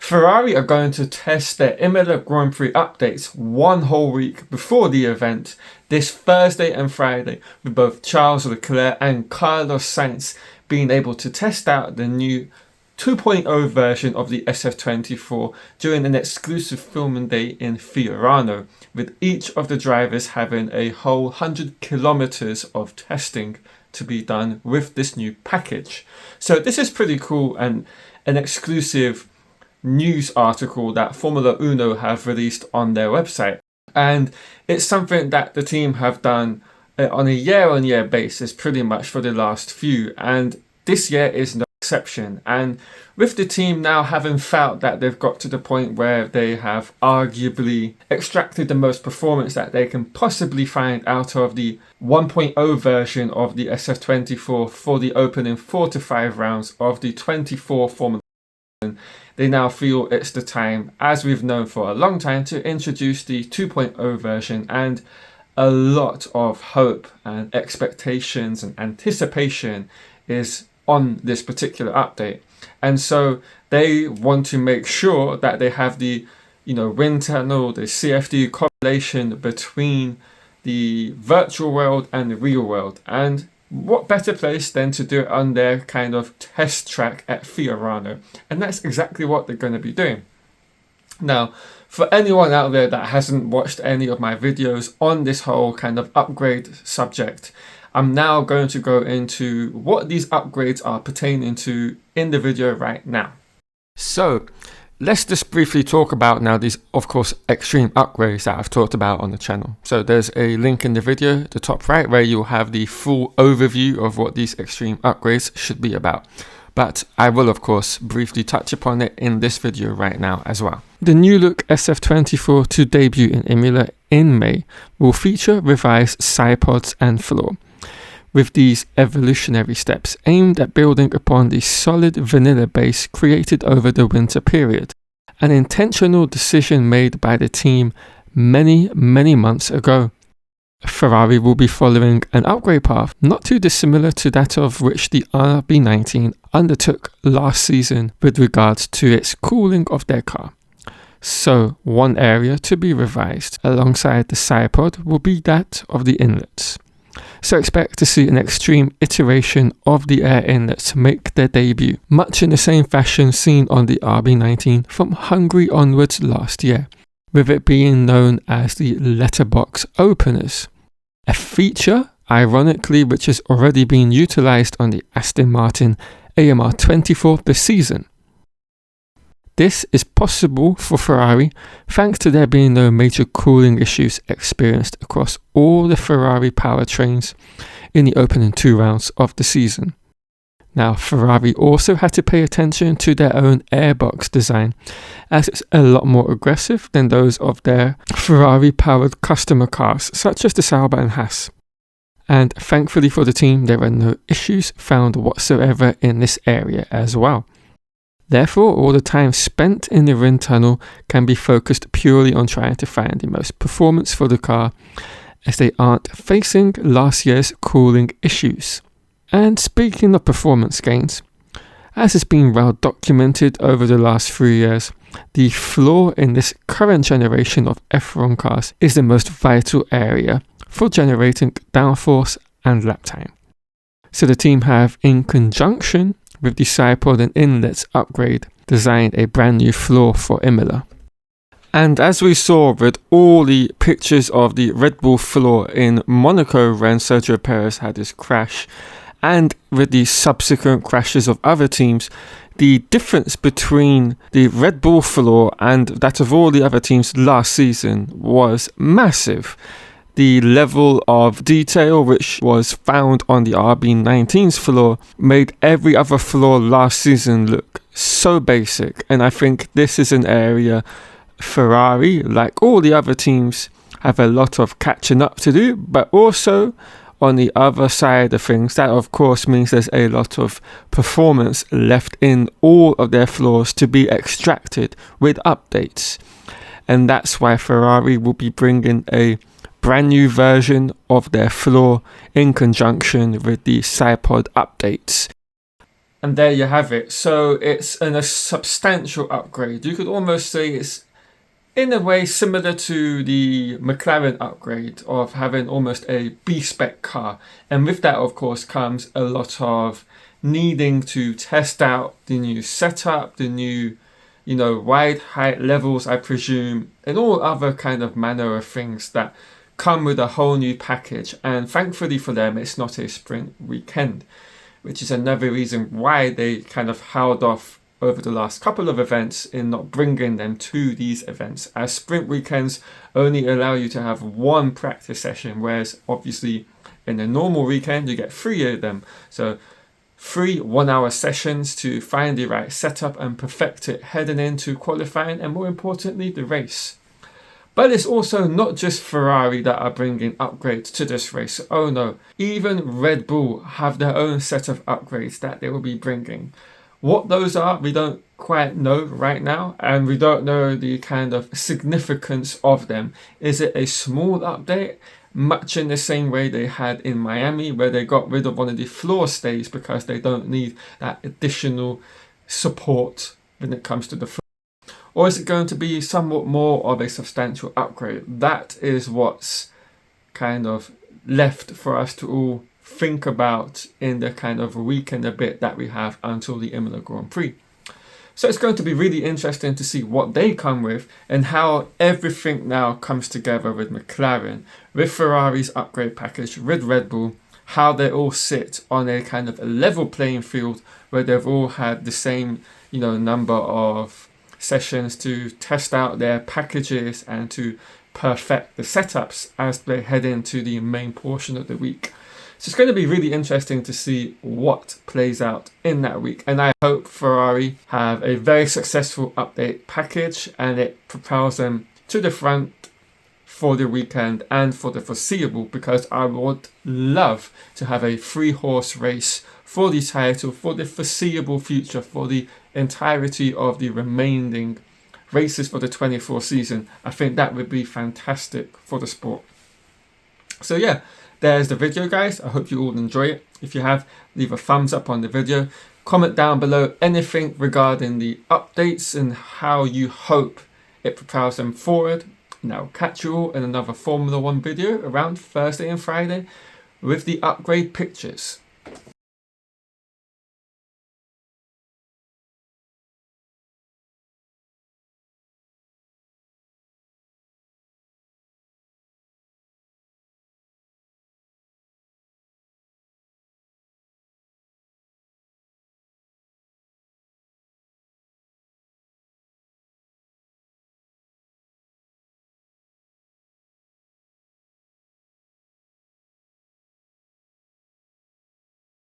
Ferrari are going to test their Imola Grand Prix updates 1 whole week before the event this Thursday and Friday, with both Charles Leclerc and Carlos Sainz being able to test out the new 2.0 version of the SF-24 during an exclusive filming day in Fiorano, with each of the drivers having a whole 100 kilometers of testing to be done with this new package. So this is pretty cool, and an exclusive news article that Formula Uno have released on their website, and it's something that the team have done on a year-on-year basis pretty much for the last few, and this year is no exception. And with the team now having felt that they've got to the point where they have arguably extracted the most performance that they can possibly find out of the 1.0 version of the SF-24 for the opening 4 to 5 rounds of the 24 Formula, they now feel it's the time, as we've known for a long time, to introduce the 2.0 version, and a lot of hope and expectations and anticipation is on this particular update. And so they want to make sure that they have the wind tunnel, the CFD correlation between the virtual world and the real world, and what better place than to do it on their kind of test track at Fiorano? And that's exactly what they're going to be doing. Now, for anyone out there that hasn't watched any of my videos on this whole kind of upgrade subject, I'm now going to go into what these upgrades are pertaining to in the video right now. So let's just briefly talk about now these, of course, extreme upgrades that I've talked about on the channel. So there's a link in the video at the top right where you'll have the full overview of what these extreme upgrades should be about. But I will, of course, briefly touch upon it in this video right now as well. The new look SF-24 to debut in Imola in May will feature revised side pods and floor, with these evolutionary steps aimed at building upon the solid vanilla base created over the winter period, an intentional decision made by the team many months ago. Ferrari will be following an upgrade path not too dissimilar to that of which the RB19 undertook last season with regards to its cooling of their car. So one area to be revised alongside the side pod will be that of the inlets. So expect to see an extreme iteration of the air inlets make their debut, much in the same fashion seen on the RB19 from Hungary onwards last year, with it being known as the letterbox openers, a feature, ironically, which has already been utilised on the Aston Martin AMR 24 this season. This is possible for Ferrari thanks to there being no major cooling issues experienced across all the Ferrari powertrains in the opening 2 rounds of the season. Now, Ferrari also had to pay attention to their own airbox design, as it's a lot more aggressive than those of their Ferrari-powered customer cars such as the Sauber and Haas. And thankfully for the team, there are no issues found whatsoever in this area as well. Therefore, all the time spent in the wind tunnel can be focused purely on trying to find the most performance for the car, as they aren't facing last year's cooling issues. And speaking of performance gains, as has been well documented over the last 3 years, the floor in this current generation of F1 cars is the most vital area for generating downforce and lap time. So the team have, in conjunction with the side pod and inlets upgrade, designed a brand new floor for Imola. And as we saw with all the pictures of the Red Bull floor in Monaco when Sergio Perez had his crash, and with the subsequent crashes of other teams, the difference between the Red Bull floor and that of all the other teams last season was massive. The level of detail which was found on the RB19's floor made every other floor last season look so basic, and I think this is an area Ferrari, like all the other teams, have a lot of catching up to do. But also on the other side of things, that of course means there's a lot of performance left in all of their floors to be extracted with updates, and that's why Ferrari will be bringing a brand new version of their floor in conjunction with the side pod updates. And there you have it. So it's a substantial upgrade. You could almost say it's in a way similar to the McLaren upgrade of having almost a B-spec car. And with that, of course, comes a lot of needing to test out the new setup, the new, ride height levels, I presume, and all other kind of manner of things that come with a whole new package. And thankfully for them, it's not a sprint weekend, which is another reason why they kind of held off over the last couple of events in not bringing them to these events, as sprint weekends only allow you to have one practice session, whereas obviously in a normal weekend you get 3 of them. So 3 1-hour sessions to find the right setup and perfect it heading into qualifying and, more importantly, the race. But it's also not just Ferrari that are bringing upgrades to this race. Oh no, even Red Bull have their own set of upgrades that they will be bringing. What those are, we don't quite know right now, and we don't know the kind of significance of them. Is it a small update, much in the same way they had in Miami, where they got rid of one of the floor stays because they don't need that additional support when it comes to the floor? Or is it going to be somewhat more of a substantial upgrade? That is what's kind of left for us to all think about in the kind of week and a bit that we have until the Imola Grand Prix. So it's going to be really interesting to see what they come with and how everything now comes together with McLaren, with Ferrari's upgrade package, with Red Bull, how they all sit on a kind of a level playing field where they've all had the same, number of sessions to test out their packages and to perfect the setups as they head into the main portion of the week. So it's going to be really interesting to see what plays out in that week. And I hope Ferrari have a very successful update package and it propels them to the front for the weekend and for the foreseeable, because I would love to have a 3-horse race for the title for the foreseeable future, for the entirety of the remaining races for the 24 season. I think that would be fantastic for the sport. So yeah, there's the video, guys. I hope you all enjoy it. If you have, leave a thumbs up on the video. Comment down below anything regarding the updates and how you hope it propels them forward. And I'll catch you all in another Formula 1 video around Thursday and Friday with the upgrade pictures.